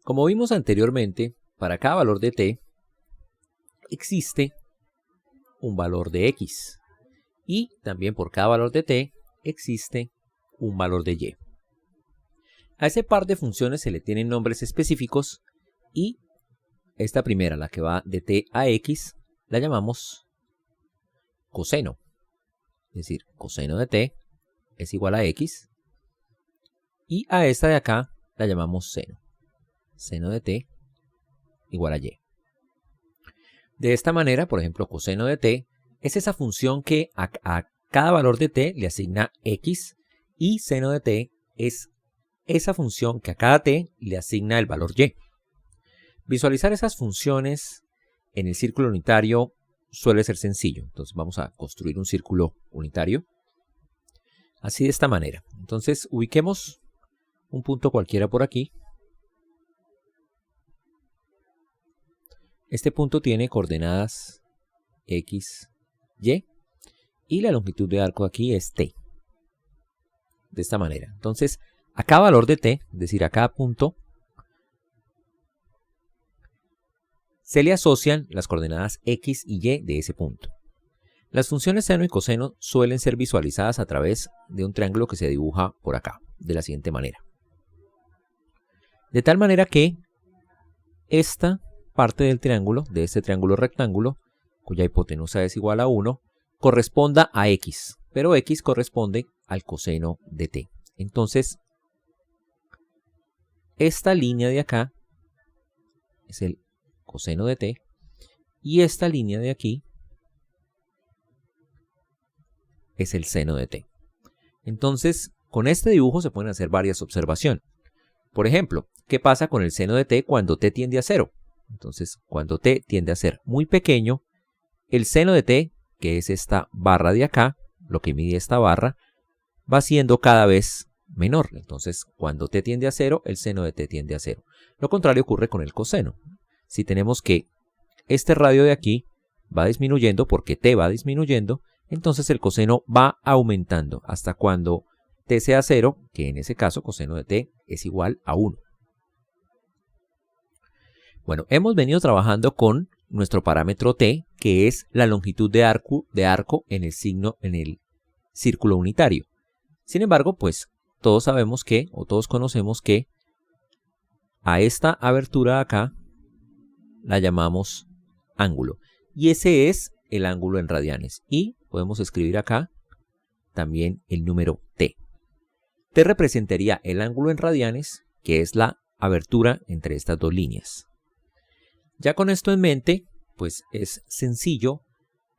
Como vimos anteriormente, para cada valor de t existe un valor de x y también por cada valor de t existe un valor de y. A ese par de funciones se le tienen nombres específicos y esta primera, la que va de t a x, la llamamos coseno. Es decir, coseno de t es igual a x y a esta de acá la llamamos seno. Seno de t igual a y. De esta manera, por ejemplo, coseno de t es esa función que a cada valor de t le asigna x y seno de t es esa función que a cada t le asigna el valor y. Visualizar esas funciones en el círculo unitario suele ser sencillo. Entonces vamos a construir un círculo unitario. Así de esta manera. Entonces ubiquemos un punto cualquiera por aquí. Este punto tiene coordenadas x, y la longitud de arco aquí es t. De esta manera. Entonces, a cada valor de t, es decir, a cada punto, se le asocian las coordenadas x y y de ese punto. Las funciones seno y coseno suelen ser visualizadas a través de un triángulo que se dibuja por acá, de la siguiente manera. De tal manera que esta parte del triángulo, de este triángulo rectángulo, cuya hipotenusa es igual a 1, corresponda a x, pero x corresponde al coseno de t. Entonces, esta línea de acá es el coseno de t y esta línea de aquí es el seno de t. Entonces, con este dibujo se pueden hacer varias observaciones. Por ejemplo, ¿qué pasa con el seno de t cuando t tiende a 0? Entonces, cuando t tiende a ser muy pequeño, el seno de t, que es esta barra de acá, lo que mide esta barra, va siendo cada vez menor. Entonces, cuando t tiende a 0, el seno de t tiende a 0. Lo contrario ocurre con el coseno. Si tenemos que este radio de aquí va disminuyendo porque t va disminuyendo, entonces el coseno va aumentando hasta cuando t sea 0, que en ese caso coseno de t es igual a 1. Bueno, hemos venido trabajando con nuestro parámetro t, que es la longitud de arco en el círculo unitario. Sin embargo, pues todos sabemos que, o todos conocemos que, a esta abertura acá la llamamos ángulo. Y ese es el ángulo en radianes. Y podemos escribir acá también el número t. T representaría el ángulo en radianes, que es la abertura entre estas dos líneas. Ya con esto en mente, pues es sencillo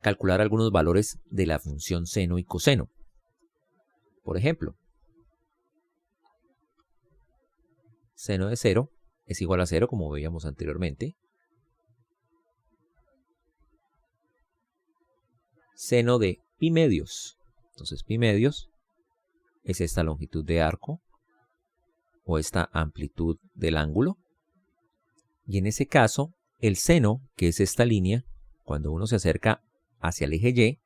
calcular algunos valores de la función seno y coseno. Por ejemplo, seno de 0 es igual a 0, como veíamos anteriormente. Seno de pi medios. Entonces pi medios es esta longitud de arco o esta amplitud del ángulo. Y en ese caso, el seno, que es esta línea, cuando uno se acerca hacia el eje y,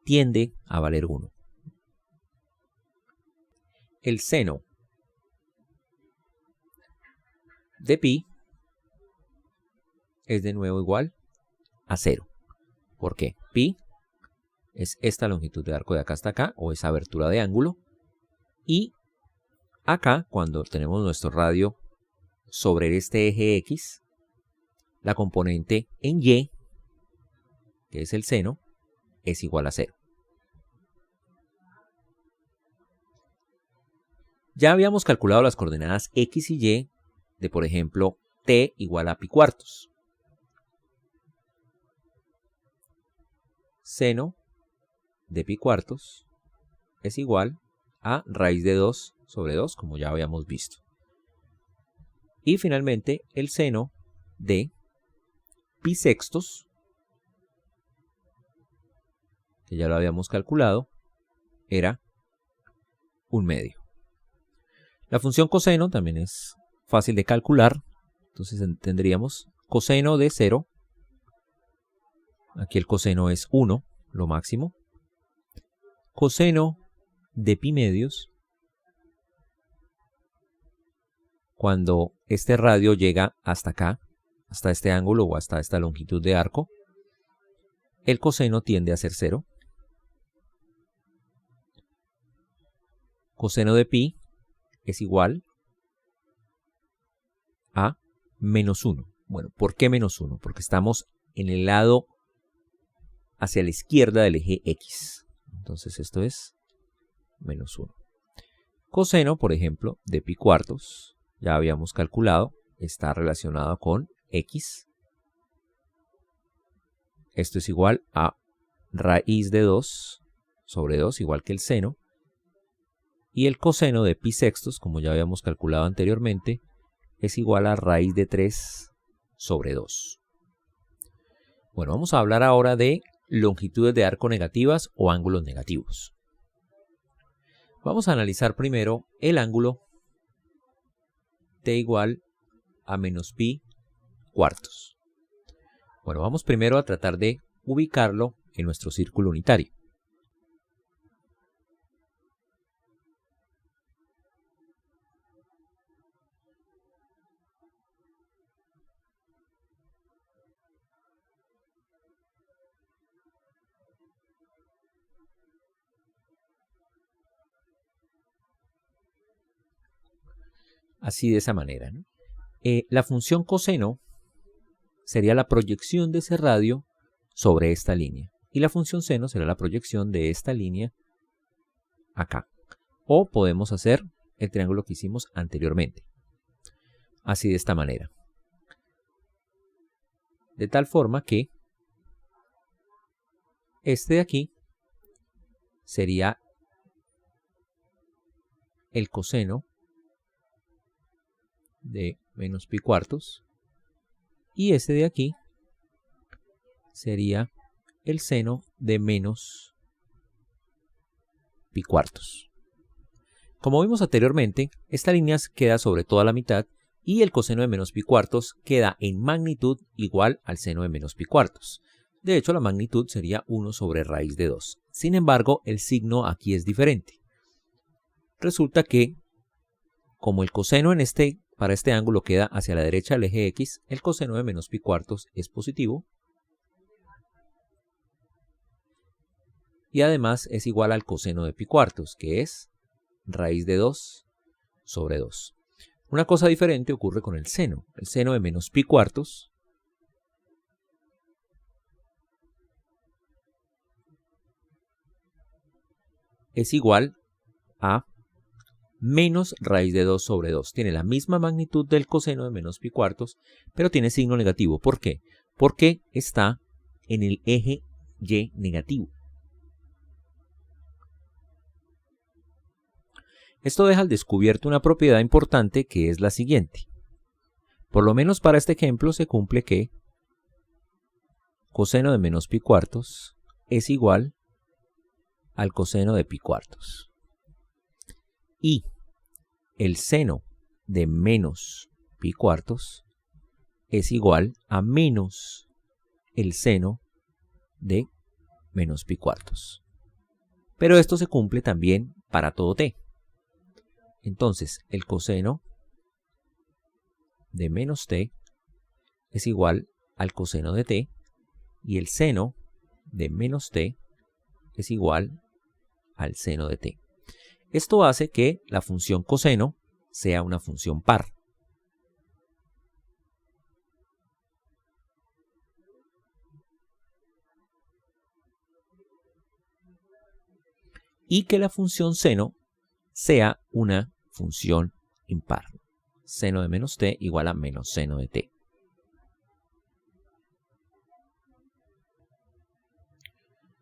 tiende a valer 1. El seno de pi es de nuevo igual a 0. ¿Por qué? Pi es esta longitud de arco de acá hasta acá, o esa abertura de ángulo. Y acá, cuando tenemos nuestro radio sobre este eje X, la componente en Y, que es el seno, es igual a 0. Ya habíamos calculado las coordenadas X y Y de, por ejemplo, t igual a pi cuartos. Seno de pi cuartos es igual a raíz de 2 sobre 2, como ya habíamos visto. Y finalmente, el seno de pi sextos, que ya lo habíamos calculado, era 1/2. La función coseno también es fácil de calcular. Entonces tendríamos coseno de 0. Aquí el coseno es 1, lo máximo. Coseno de pi medios. cuando este radio llega hasta acá, hasta este ángulo o hasta esta longitud de arco, el coseno tiende a ser 0. Coseno de pi es igual a menos 1. Bueno, ¿por qué menos 1? Porque estamos en el lado hacia la izquierda del eje X. Entonces esto es menos 1. Coseno, por ejemplo, de pi cuartos, ya habíamos calculado, está relacionado con X. Esto es igual a raíz de 2 sobre 2, igual que el seno. Y el coseno de pi sextos, como ya habíamos calculado anteriormente, es igual a raíz de 3 sobre 2. Bueno, vamos a hablar ahora de longitudes de arco negativas o ángulos negativos. Vamos a analizar primero el ángulo t igual a menos pi cuartos. Bueno, vamos primero a tratar de ubicarlo en nuestro círculo unitario. Así de esa manera, ¿no? La función coseno sería la proyección de ese radio sobre esta línea. Y la función seno será la proyección de esta línea acá. O podemos hacer el triángulo que hicimos anteriormente. Así de esta manera. De tal forma que este de aquí sería el coseno de menos pi cuartos y este de aquí sería el seno de menos pi cuartos. Como vimos anteriormente, esta línea queda sobre toda la mitad y el coseno de menos pi cuartos queda en magnitud igual al seno de menos pi cuartos. De hecho, la magnitud sería 1 sobre raíz de 2. Sin embargo, el signo aquí es diferente. Resulta que, como el coseno para este ángulo queda hacia la derecha del eje X, el coseno de menos pi cuartos es positivo. Y además es igual al coseno de pi cuartos, que es raíz de 2 sobre 2. Una cosa diferente ocurre con el seno. El seno de menos pi cuartos es igual a menos raíz de 2 sobre 2. Tiene la misma magnitud del coseno de menos pi cuartos, pero tiene signo negativo. ¿Por qué? Porque está en el eje Y negativo. Esto deja al descubierto una propiedad importante que es la siguiente. Por lo menos para este ejemplo se cumple que coseno de menos pi cuartos es igual al coseno de pi cuartos. Y el seno de menos pi cuartos es igual a menos el seno de menos pi cuartos. Pero esto se cumple también para todo t. Entonces, el coseno de menos t es igual al coseno de t y el seno de menos t es igual al seno de t. Esto hace que la función coseno sea una función par. Y que la función seno sea una función impar. Seno de menos t igual a menos seno de t.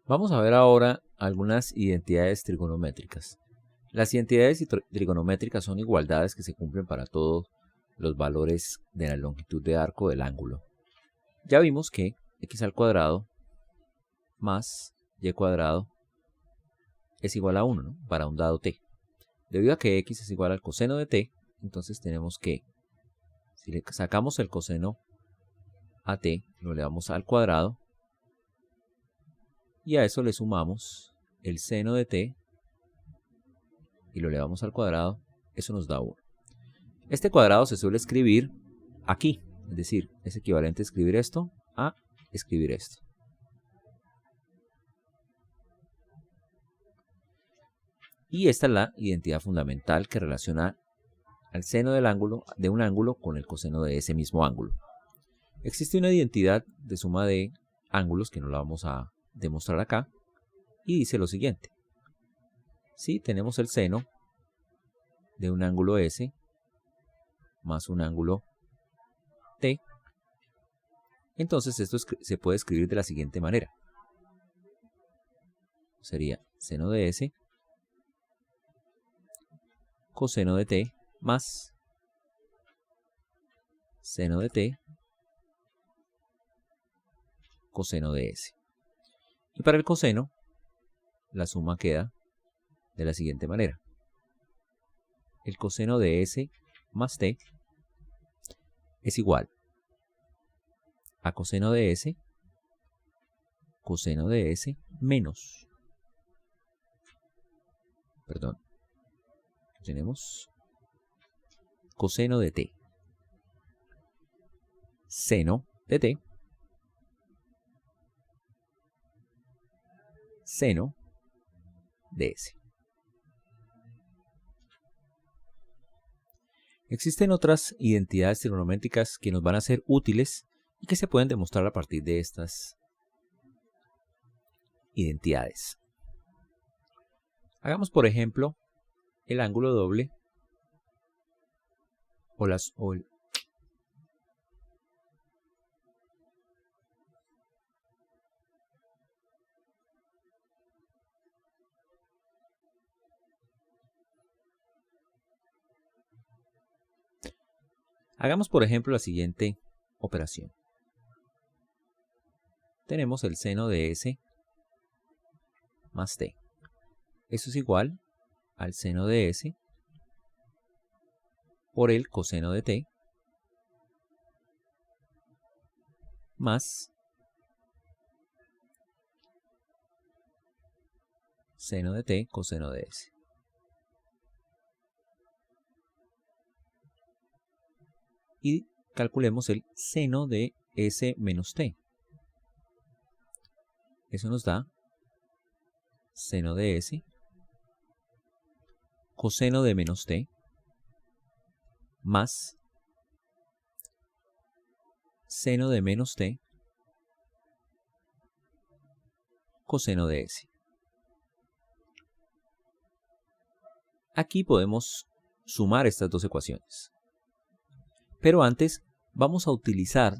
Vamos a ver ahora algunas identidades trigonométricas. Las identidades trigonométricas son igualdades que se cumplen para todos los valores de la longitud de arco del ángulo. Ya vimos que x al cuadrado más y cuadrado es igual a 1, ¿no? Para un dado t. Debido a que x es igual al coseno de t, entonces tenemos que, si le sacamos el coseno a t, lo elevamos al cuadrado, y a eso le sumamos el seno de t, y lo elevamos al cuadrado, eso nos da 1. Este cuadrado se suele escribir aquí, es decir, es equivalente a escribir esto a escribir esto. Y esta es la identidad fundamental que relaciona al seno de un ángulo con el coseno de ese mismo ángulo. Existe una identidad de suma de ángulos que no la vamos a demostrar acá y dice lo siguiente. Si tenemos el seno de un ángulo S más un ángulo T, entonces esto se puede escribir de la siguiente manera. Sería seno de S coseno de T más seno de T coseno de S. Y para el coseno, la suma queda de la siguiente manera. El coseno de S más T es igual a coseno de S menos, tenemos coseno de T, seno de T, seno de S. Existen otras identidades trigonométricas que nos van a ser útiles y que se pueden demostrar a partir de estas identidades. Hagamos, por ejemplo, el ángulo doble Hagamos, por ejemplo, la siguiente operación. Tenemos el seno de S más T. Eso es igual al seno de S por el coseno de T más seno de T coseno de S. Y calculemos el seno de S menos T. Eso nos da seno de S coseno de menos T más seno de menos T coseno de S. Aquí podemos sumar estas dos ecuaciones. Pero antes vamos a utilizar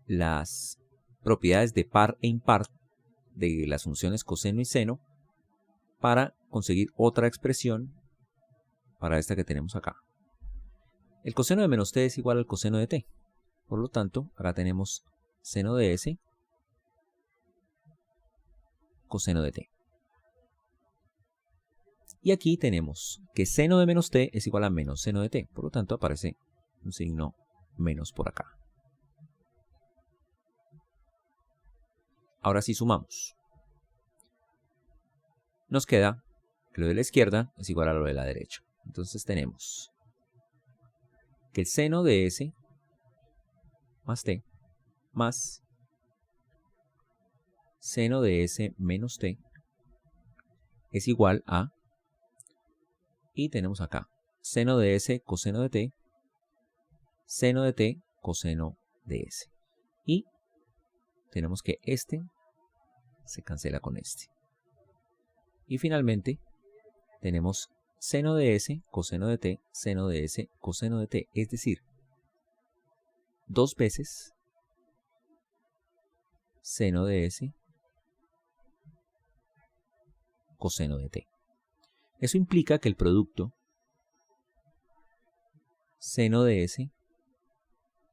las propiedades de par e impar de las funciones coseno y seno para conseguir otra expresión para esta que tenemos acá. El coseno de menos t es igual al coseno de t. Por lo tanto, acá tenemos seno de s coseno de t. Y aquí tenemos que seno de menos t es igual a menos seno de t. Por lo tanto, aparece un signo menos por acá. Ahora sí sumamos. Nos queda que lo de la izquierda es igual a lo de la derecha. Entonces tenemos que el seno de s más t más seno de s menos t es igual a, y tenemos acá, seno de s coseno de t, seno de t coseno de s. Y tenemos que este se cancela con este. Y finalmente tenemos seno de s coseno de t, seno de s coseno de t, es decir, dos veces seno de s coseno de t. Eso implica que el producto seno de s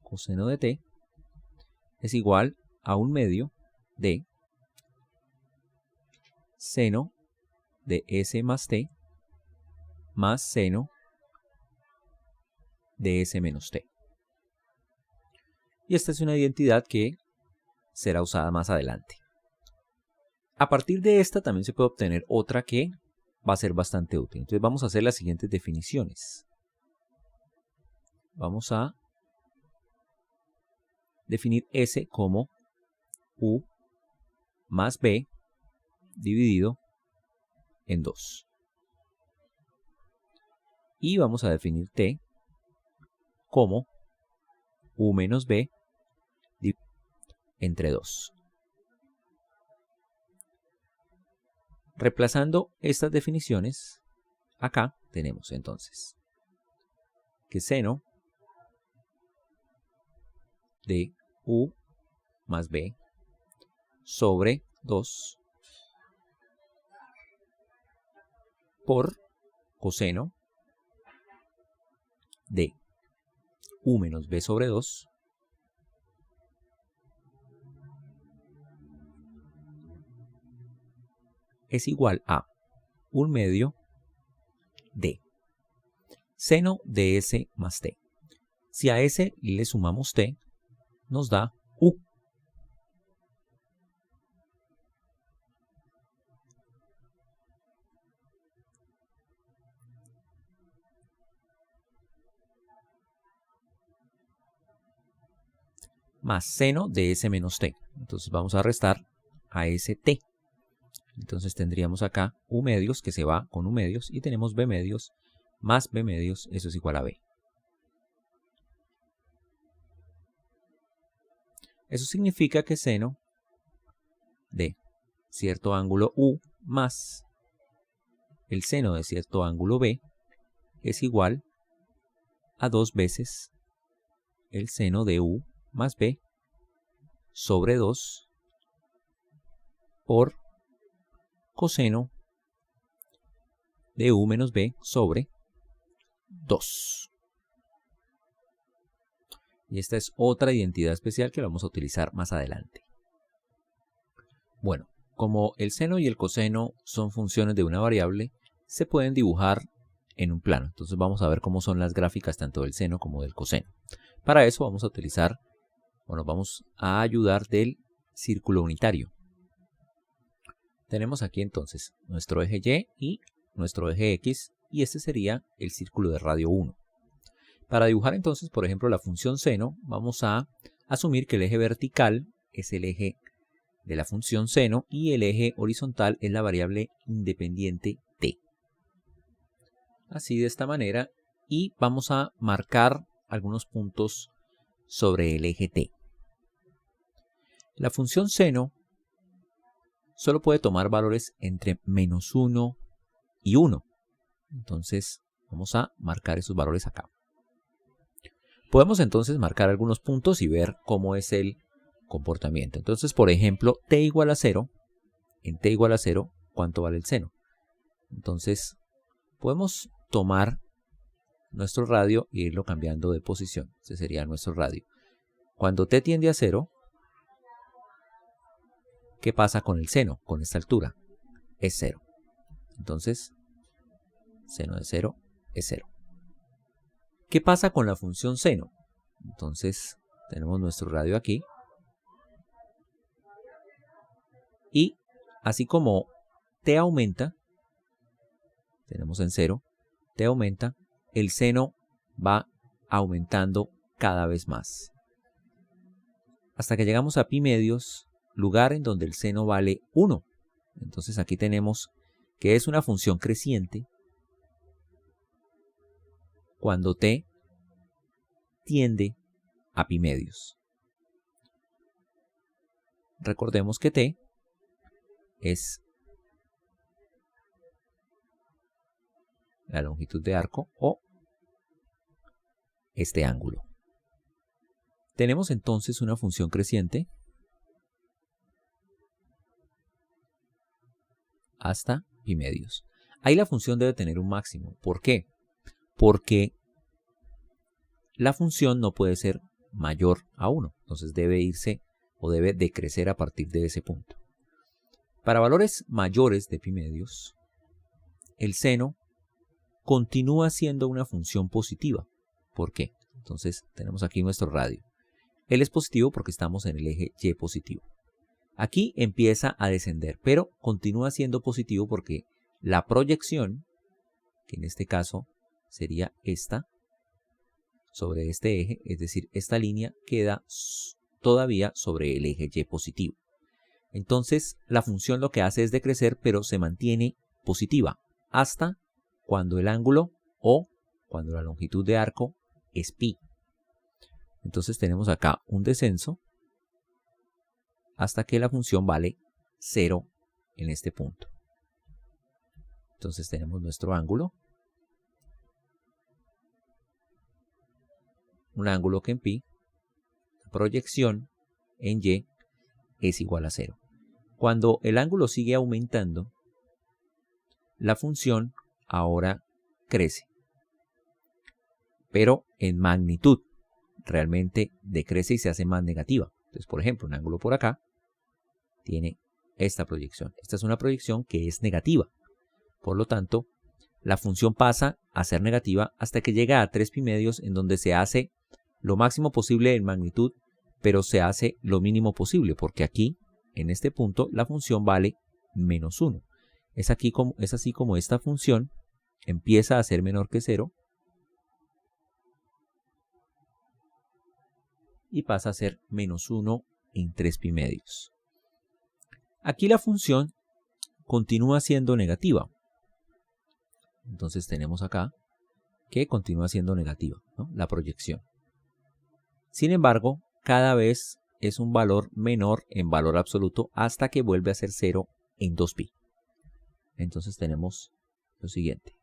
coseno de t es igual a 1/2 de seno de s más t más seno de s menos t. Y esta es una identidad que será usada más adelante. A partir de esta también se puede obtener otra que va a ser bastante útil. Entonces vamos a hacer las siguientes definiciones. vamos a definir S como U más B dividido en 2. Y vamos a definir T como U menos B entre 2. Reemplazando estas definiciones, acá tenemos entonces que seno de U más B sobre 2 por coseno de U menos B sobre 2 es igual a 1/2 de seno de S más T. Si a S le sumamos T, nos da U. Más seno de S menos T. Entonces vamos a restar a ST. Entonces tendríamos acá U medios que se va con U medios y tenemos B medios más B medios, eso es igual a B. Eso significa que seno de cierto ángulo U más el seno de cierto ángulo B es igual a 2 veces el seno de U más B sobre 2 por coseno de U menos B sobre 2. Y esta es otra identidad especial que vamos a utilizar más adelante. Bueno, como el seno y el coseno son funciones de una variable, se pueden dibujar en un plano. Entonces vamos a ver cómo son las gráficas tanto del seno como del coseno. Para eso vamos a utilizar, vamos a ayudar del círculo unitario. Tenemos aquí entonces nuestro eje Y y nuestro eje X, y este sería el círculo de radio 1. Para dibujar entonces, por ejemplo, la función seno, vamos a asumir que el eje vertical es el eje de la función seno y el eje horizontal es la variable independiente t. Así de esta manera, y vamos a marcar algunos puntos sobre el eje t. La función seno solo puede tomar valores entre -1 y 1. Entonces vamos a marcar esos valores acá. Podemos entonces marcar algunos puntos y ver cómo es el comportamiento. Entonces, por ejemplo, t igual a 0, en t igual a 0, ¿cuánto vale el seno? Entonces, podemos tomar nuestro radio e irlo cambiando de posición. Ese sería nuestro radio. Cuando t tiende a 0, ¿qué pasa con el seno? Con esta altura. Es 0. Entonces, seno de 0 es 0. ¿Qué pasa con la función seno? Entonces, tenemos nuestro radio aquí. Y así como t aumenta, tenemos en 0, t aumenta, el seno va aumentando cada vez más. Hasta que llegamos a pi medios, lugar en donde el seno vale 1. Entonces aquí tenemos que es una función creciente cuando t tiende a pi medios. Recordemos que t es la longitud de arco o este ángulo. Tenemos entonces una función creciente hasta pi medios. Ahí la función debe tener un máximo. ¿Por qué? Porque la función no puede ser mayor a 1. Entonces debe irse o debe decrecer a partir de ese punto. Para valores mayores de pi medios, el seno continúa siendo una función positiva. ¿Por qué? Entonces tenemos aquí nuestro radio. Él es positivo porque estamos en el eje Y positivo. Aquí empieza a descender, pero continúa siendo positivo porque la proyección, que en este caso sería esta, sobre este eje, es decir, esta línea queda todavía sobre el eje y positivo. Entonces la función lo que hace es decrecer, pero se mantiene positiva hasta cuando el ángulo o cuando la longitud de arco es pi. Entonces tenemos acá un descenso hasta que la función vale 0 en este punto. Entonces tenemos nuestro ángulo, un ángulo que en pi, la proyección en y es igual a 0. Cuando el ángulo sigue aumentando, la función ahora crece, pero en magnitud. Realmente decrece y se hace más negativa. Entonces, por ejemplo, un ángulo por acá tiene esta proyección. Esta es una proyección que es negativa. Por lo tanto, la función pasa a ser negativa hasta que llega a 3 pi medios, en donde se hace lo máximo posible en magnitud, pero se hace lo mínimo posible, porque aquí, en este punto, la función vale menos 1. Es así como esta función empieza a ser menor que 0 y pasa a ser menos 1 en 3 pi medios. Aquí la función continúa siendo negativa. Entonces tenemos acá que continúa siendo negativa, ¿no? La proyección. Sin embargo, cada vez es un valor menor en valor absoluto hasta que vuelve a ser 0 en 2pi. Entonces tenemos lo siguiente.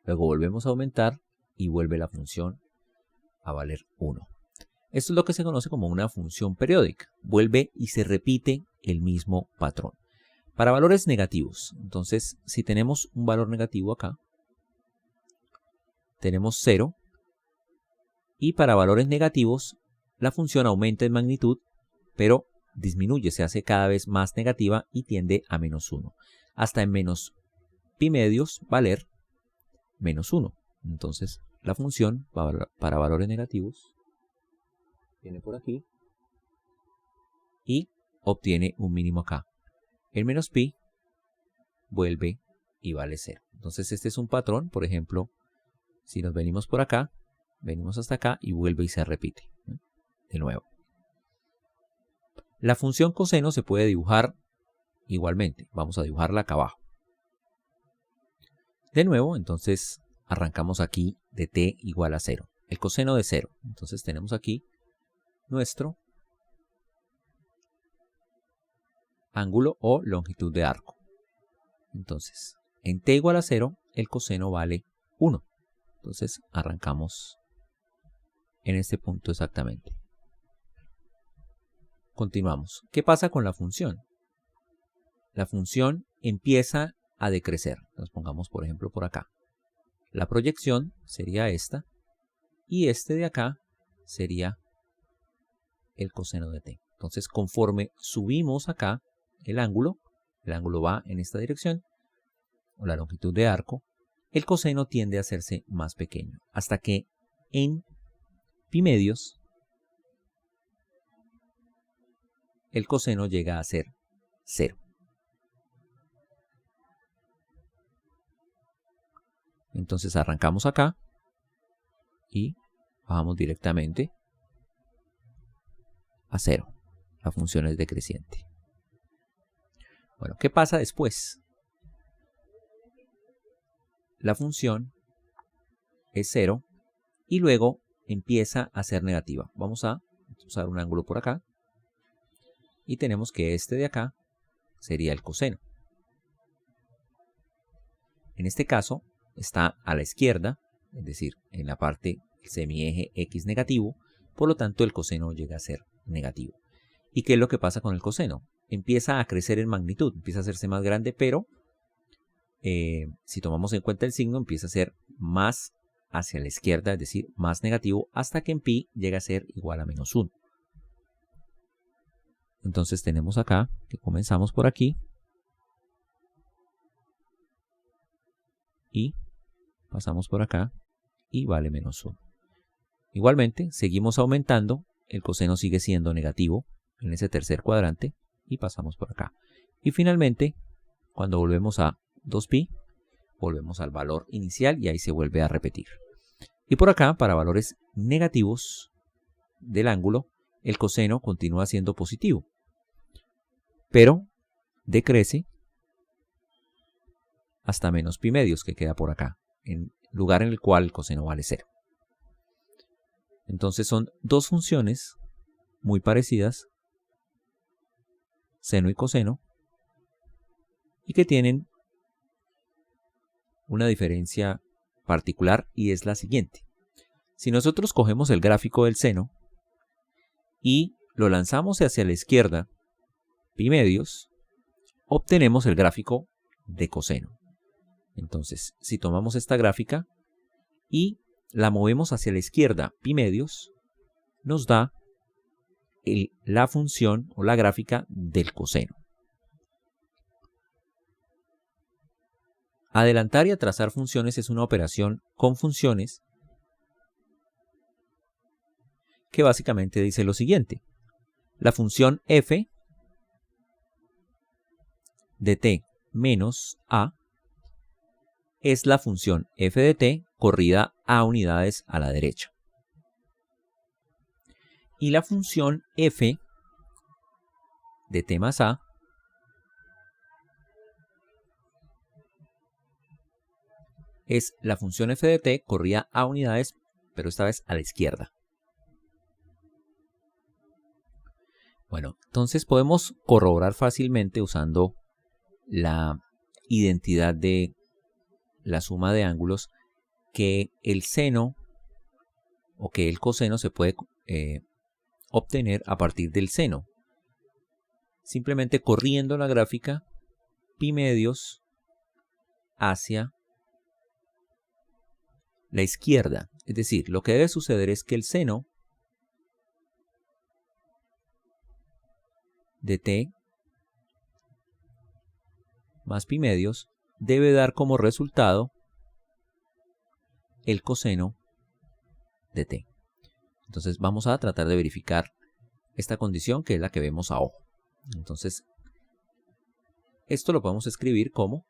Luego volvemos a aumentar y vuelve la función a valer 1. Esto es lo que se conoce como una función periódica. Vuelve y se repite el mismo patrón. Para valores negativos, entonces si tenemos un valor negativo acá, tenemos 0. Y para valores negativos, la función aumenta en magnitud, pero disminuye, se hace cada vez más negativa y tiende a menos 1. Hasta en menos pi medios valer menos 1. Entonces la función para valores negativos viene por aquí y obtiene un mínimo acá. El menos pi vuelve y vale 0. Entonces este es un patrón. Por ejemplo, si nos venimos por acá, venimos hasta acá y vuelve y se repite, ¿no? De nuevo. La función coseno se puede dibujar igualmente. Vamos a dibujarla acá abajo. De nuevo, entonces arrancamos aquí de t igual a 0. El coseno de 0. Entonces tenemos aquí nuestro ángulo o longitud de arco. Entonces, en t igual a 0, el coseno vale 1. Entonces arrancamos en este punto exactamente. Continuamos. ¿Qué pasa con la función? La función empieza a decrecer. Nos pongamos, por ejemplo, por acá. La proyección sería esta y este de acá sería el coseno de t. Entonces, conforme subimos acá el ángulo va en esta dirección, o la longitud de arco, el coseno tiende a hacerse más pequeño, hasta que en pi medios el coseno llega a ser 0. Entonces arrancamos acá y bajamos directamente a 0. La función es decreciente. Bueno, ¿qué pasa después? La función es 0 y luego empieza a ser negativa. Vamos a usar un ángulo por acá y tenemos que este de acá sería el coseno. En este caso está a la izquierda, es decir, en la parte del semieje x negativo, por lo tanto el coseno llega a ser negativo. ¿Y qué es lo que pasa con el coseno? Empieza a crecer en magnitud, empieza a hacerse más grande, pero si tomamos en cuenta el signo, empieza a ser más hacia la izquierda, es decir, más negativo, hasta que en pi llega a ser igual a menos 1. Entonces tenemos acá que comenzamos por aquí y pasamos por acá y vale menos 1. Igualmente, seguimos aumentando, el coseno sigue siendo negativo en ese tercer cuadrante y pasamos por acá. Y finalmente, cuando volvemos a 2pi, volvemos al valor inicial y ahí se vuelve a repetir. Y por acá, para valores negativos del ángulo, el coseno continúa siendo positivo, pero decrece hasta menos pi medios, que queda por acá, en lugar en el cual el coseno vale 0. Entonces son dos funciones muy parecidas, seno y coseno, y que tienen una diferencia particular, y es la siguiente. Si nosotros cogemos el gráfico del seno y lo lanzamos hacia la izquierda, pi medios, obtenemos el gráfico de coseno. Entonces, si tomamos esta gráfica y la movemos hacia la izquierda, pi medios, nos da la función o la gráfica del coseno. Adelantar y atrasar funciones es una operación con funciones que básicamente dice lo siguiente. La función f de t menos a es la función f de t corrida a unidades a la derecha. Y la función f de t más a es la función f de t corrida a unidades, pero esta vez a la izquierda. Bueno, entonces podemos corroborar fácilmente usando la identidad de la suma de ángulos que el seno o que el coseno se puede obtener a partir del seno. Simplemente corriendo la gráfica pi medios hacia la izquierda. Es decir, lo que debe suceder es que el seno de t más pi medios debe dar como resultado el coseno de t. Entonces vamos a tratar de verificar esta condición, que es la que vemos a ojo. Entonces, esto lo podemos escribir como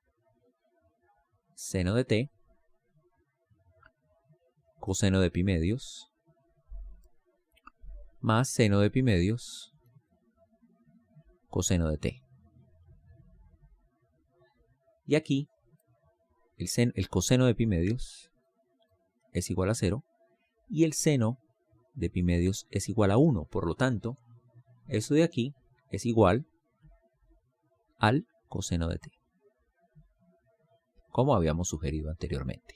seno de t coseno de pi medios más seno de pi medios coseno de t. Y aquí el coseno de pi medios es igual a 0 y el seno de pi medios es igual a 1. Por lo tanto, eso de aquí es igual al coseno de t, como habíamos sugerido anteriormente.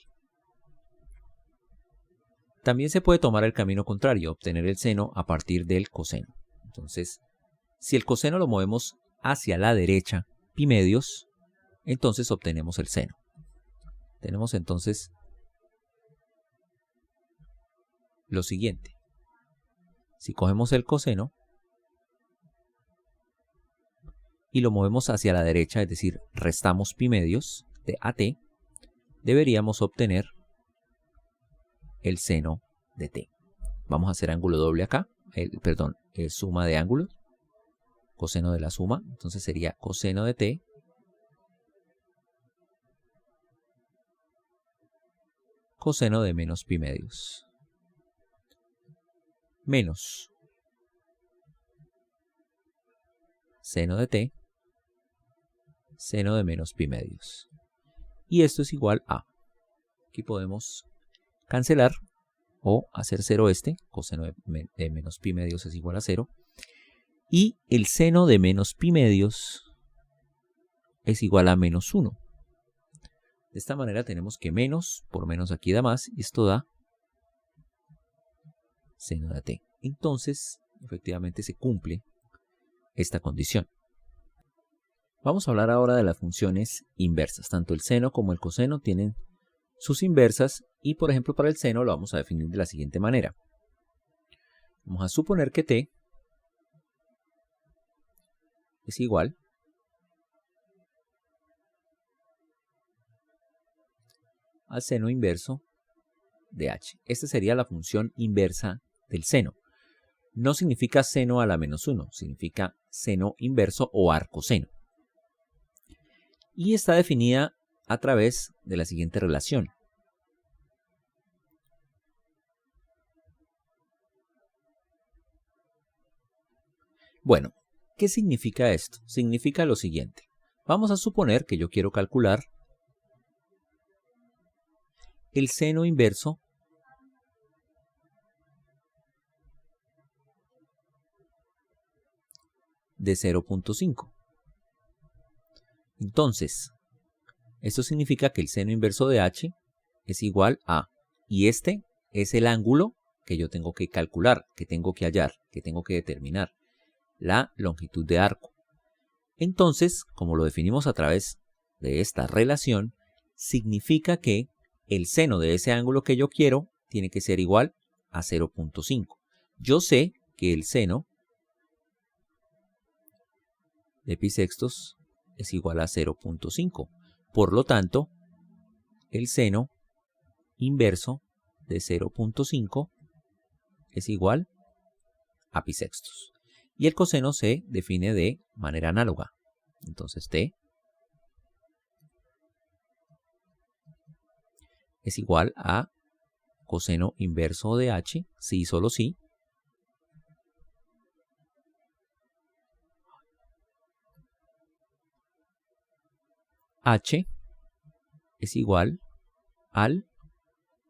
También se puede tomar el camino contrario, obtener el seno a partir del coseno. Entonces, si el coseno lo movemos hacia la derecha, pi medios, entonces obtenemos el seno. Tenemos entonces lo siguiente. Si cogemos el coseno y lo movemos hacia la derecha, es decir, restamos pi medios de AT, deberíamos obtener el seno de t. Vamos a hacer ángulo doble acá, suma de ángulos, coseno de la suma, entonces sería coseno de t coseno de menos pi medios menos seno de t seno de menos pi medios. Y esto es igual a, aquí podemos cancelar o hacer 0 coseno de menos pi medios es igual a 0. Y el seno de menos pi medios es igual a menos 1. De esta manera tenemos que menos por menos aquí da más, y esto da seno de t. Entonces, efectivamente se cumple esta condición. Vamos a hablar ahora de las funciones inversas. Tanto el seno como el coseno tienen sus inversas y, por ejemplo, para el seno lo vamos a definir de la siguiente manera. Vamos a suponer que t es igual al seno inverso de h. Esta sería la función inversa del seno. No significa seno a la menos 1, significa seno inverso o arcoseno. Y está definida a través de la siguiente relación. Bueno, ¿qué significa esto? Significa lo siguiente. Vamos a suponer que yo quiero calcular el seno inverso de 0.5. Entonces, esto significa que el seno inverso de h es igual a, y este es el ángulo que yo tengo que calcular, que tengo que hallar, que tengo que determinar, la longitud de arco. Entonces, como lo definimos a través de esta relación, significa que el seno de ese ángulo que yo quiero tiene que ser igual a 0.5. Yo sé que el seno de pi sextos es igual a 0.5. Por lo tanto, el seno inverso de 0.5 es igual a pi sextos. Y el coseno se define de manera análoga. Entonces t es igual a coseno inverso de h, si y solo si, h es igual al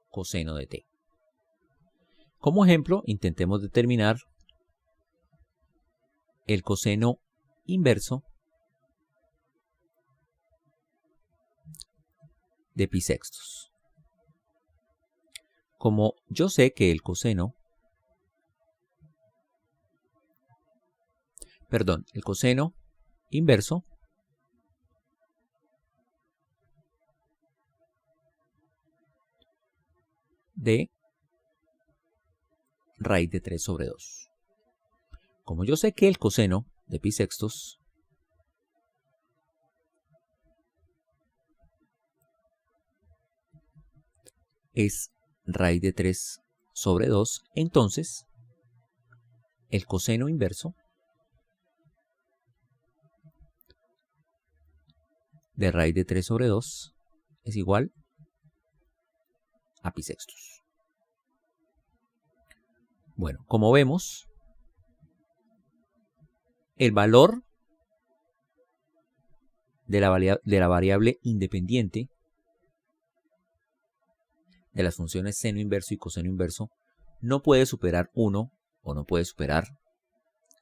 coseno de t. Como ejemplo, intentemos determinar el coseno inverso de pi sextos. Como yo sé que el coseno inverso de raíz de 3 sobre 2. Como yo sé que el coseno de pi sextos es raíz de 3 sobre 2, entonces el coseno inverso de raíz de 3 sobre 2 es igual a pi sextos. Bueno, como vemos, el valor de la variable independiente de las funciones seno inverso y coseno inverso no puede superar 1 o no puede superar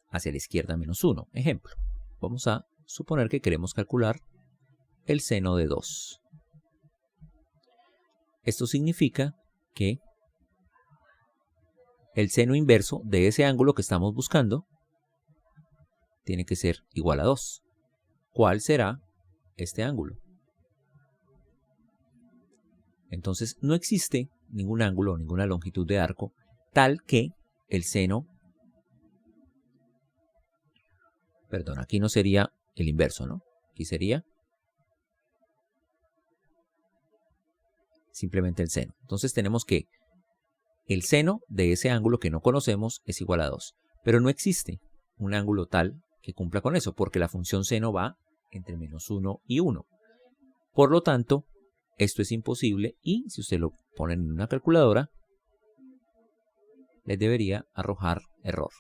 hacia la izquierda menos 1. Ejemplo, vamos a suponer que queremos calcular el seno de 2. Esto significa que el seno inverso de ese ángulo que estamos buscando tiene que ser igual a 2. ¿Cuál será este ángulo? Entonces no existe ningún ángulo o ninguna longitud de arco tal que el seno, perdón, aquí no sería el inverso, ¿no? Aquí sería simplemente el seno. Entonces tenemos que el seno de ese ángulo que no conocemos es igual a 2. Pero no existe un ángulo tal que cumpla con eso, porque la función seno va entre menos 1 y 1. Por lo tanto, esto es imposible y si usted lo pone en una calculadora, les debería arrojar error.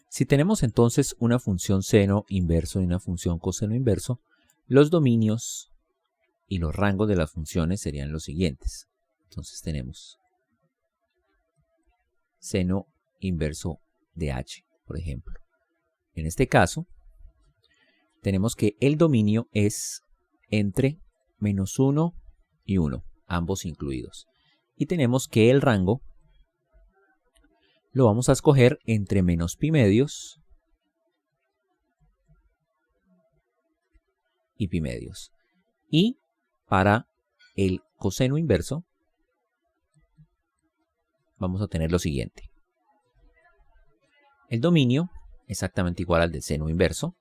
Si tenemos entonces una función seno inverso y una función coseno inverso, los dominios y los rangos de las funciones serían los siguientes. Entonces tenemos seno inverso de h, por ejemplo. En este caso, tenemos que el dominio es entre menos 1 y 1, ambos incluidos. Y tenemos que el rango lo vamos a escoger entre menos pi medios y pi medios. Y para el coseno inverso vamos a tener lo siguiente. El dominio exactamente igual al del seno inverso,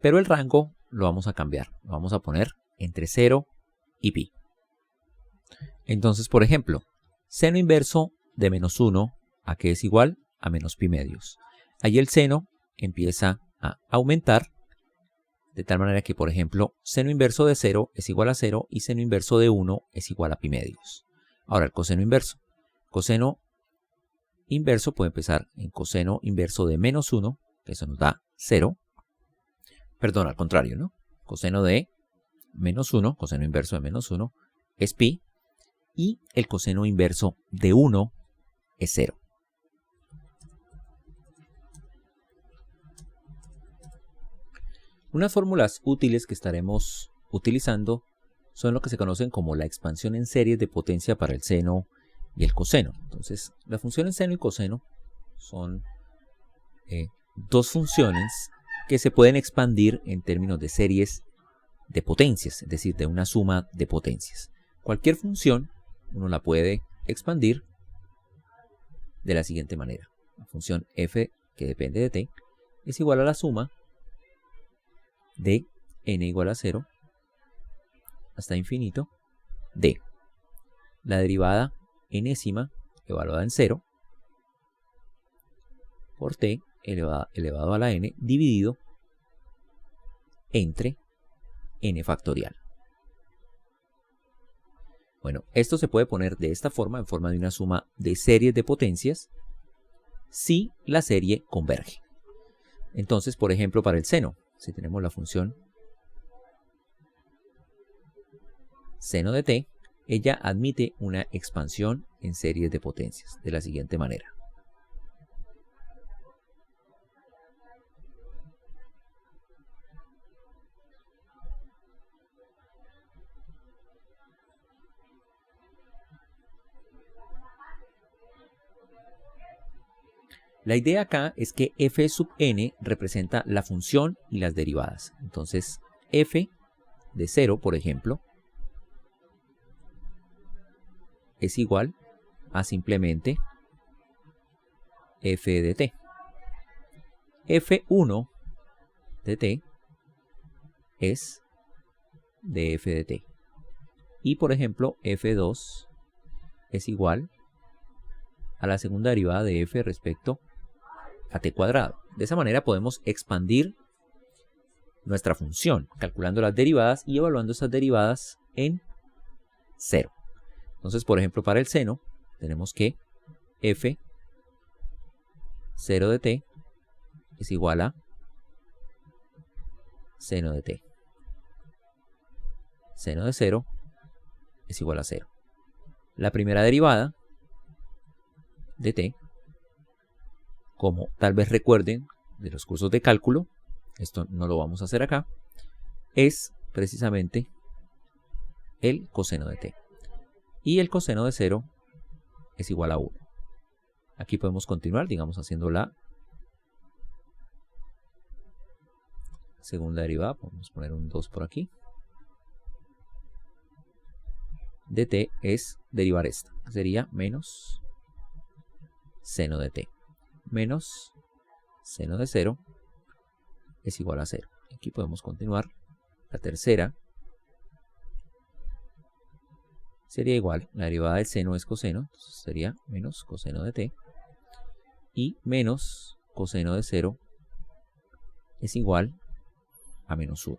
pero el rango lo vamos a cambiar. Lo vamos a poner entre 0 y pi. Entonces, por ejemplo, seno inverso de menos 1 a que es igual a menos pi medios. Allí el seno empieza a aumentar, de tal manera que, por ejemplo, seno inverso de 0 es igual a 0 y seno inverso de 1 es igual a pi medios. Ahora el coseno inverso. Coseno inverso puede empezar en coseno inverso de menos 1, que eso nos da 0. Perdón, al contrario, ¿no? Coseno de menos 1, coseno inverso de menos 1 es pi, y el coseno inverso de 1 es 0. Unas fórmulas útiles que estaremos utilizando son lo que se conocen como la expansión en series de potencia para el seno y el coseno. Entonces, las funciones seno y coseno son dos funciones que se pueden expandir en términos de series de potencias, es decir, de una suma de potencias. Cualquier función uno la puede expandir de la siguiente manera. La función f, que depende de t, es igual a la suma de n igual a 0 hasta infinito de la derivada enésima evaluada en 0 por t elevado a la n dividido entre n factorial. Bueno, esto se puede poner de esta forma, en forma de una suma de series de potencias, si la serie converge. Entonces, por ejemplo, para el seno, si tenemos la función seno de t, ella admite una expansión en series de potencias de la siguiente manera. La idea acá es que f sub n representa la función y las derivadas. Entonces, f de 0, por ejemplo, es igual a simplemente f de t. f1 de t es de f de t. Y, por ejemplo, f2 es igual a la segunda derivada de f respecto a t cuadrado. De esa manera podemos expandir nuestra función, calculando las derivadas y evaluando esas derivadas en 0. Entonces, por ejemplo, para el seno, tenemos que f0 de t es igual a seno de t. Seno de 0 es igual a 0. La primera derivada de t, como tal vez recuerden de los cursos de cálculo, esto no lo vamos a hacer acá, es precisamente el coseno de t. Y el coseno de 0 es igual a 1. Aquí podemos continuar, digamos, haciendo la segunda derivada. Podemos poner un 2 por aquí. De t es derivar esta. Sería menos seno de t. Menos seno de 0 es igual a 0. Aquí podemos continuar. La tercera sería igual. La derivada del seno es coseno. Entonces sería menos coseno de t. Y menos coseno de 0 es igual a menos 1.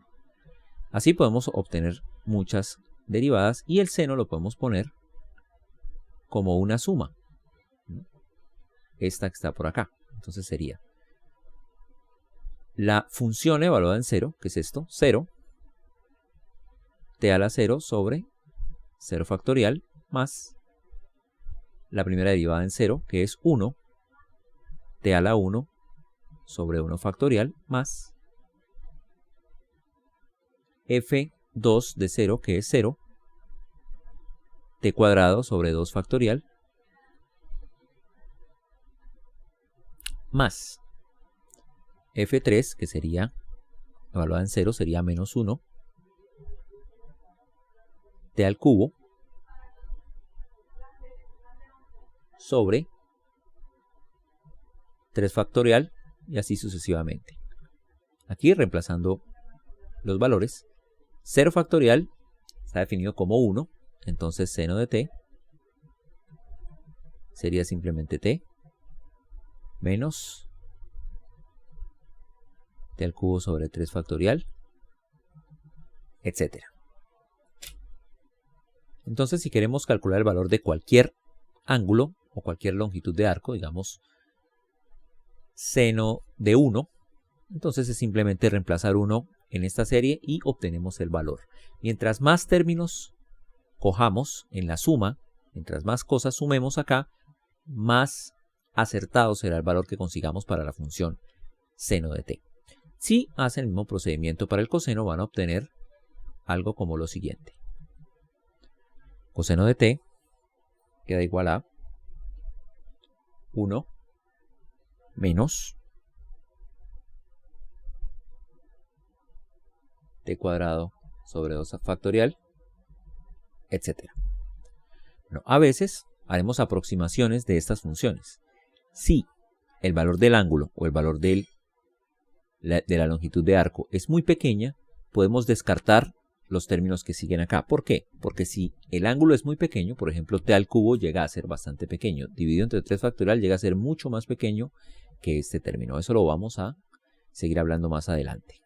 Así podemos obtener muchas derivadas y el seno lo podemos poner como una suma. Esta que está por acá. Entonces sería la función evaluada en 0, que es esto, 0, t a la 0 sobre 0 factorial más la primera derivada en 0, que es 1, t a la 1 sobre 1 factorial más f2 de 0, que es 0, t cuadrado sobre 2 factorial más f3, que sería evaluada en 0, sería menos 1, t al cubo sobre 3 factorial y así sucesivamente. Aquí reemplazando los valores, 0 factorial está definido como 1, entonces seno de t sería simplemente t menos t al cubo sobre 3 factorial, etc. Entonces, si queremos calcular el valor de cualquier ángulo o cualquier longitud de arco, digamos seno de 1, entonces es simplemente reemplazar 1 en esta serie y obtenemos el valor. Mientras más términos cojamos en la suma, mientras más cosas sumemos acá, más acertado será el valor que consigamos para la función seno de t. Si hacen el mismo procedimiento para el coseno, van a obtener algo como lo siguiente. Coseno de t queda igual a 1 menos t cuadrado sobre 2 factorial, etc. Bueno, a veces haremos aproximaciones de estas funciones. Si el valor del ángulo o el valor de la longitud de arco es muy pequeña, podemos descartar los términos que siguen acá. ¿Por qué? Porque si el ángulo es muy pequeño, por ejemplo, t al cubo llega a ser bastante pequeño. Dividido entre 3 factorial llega a ser mucho más pequeño que este término. Eso lo vamos a seguir hablando más adelante.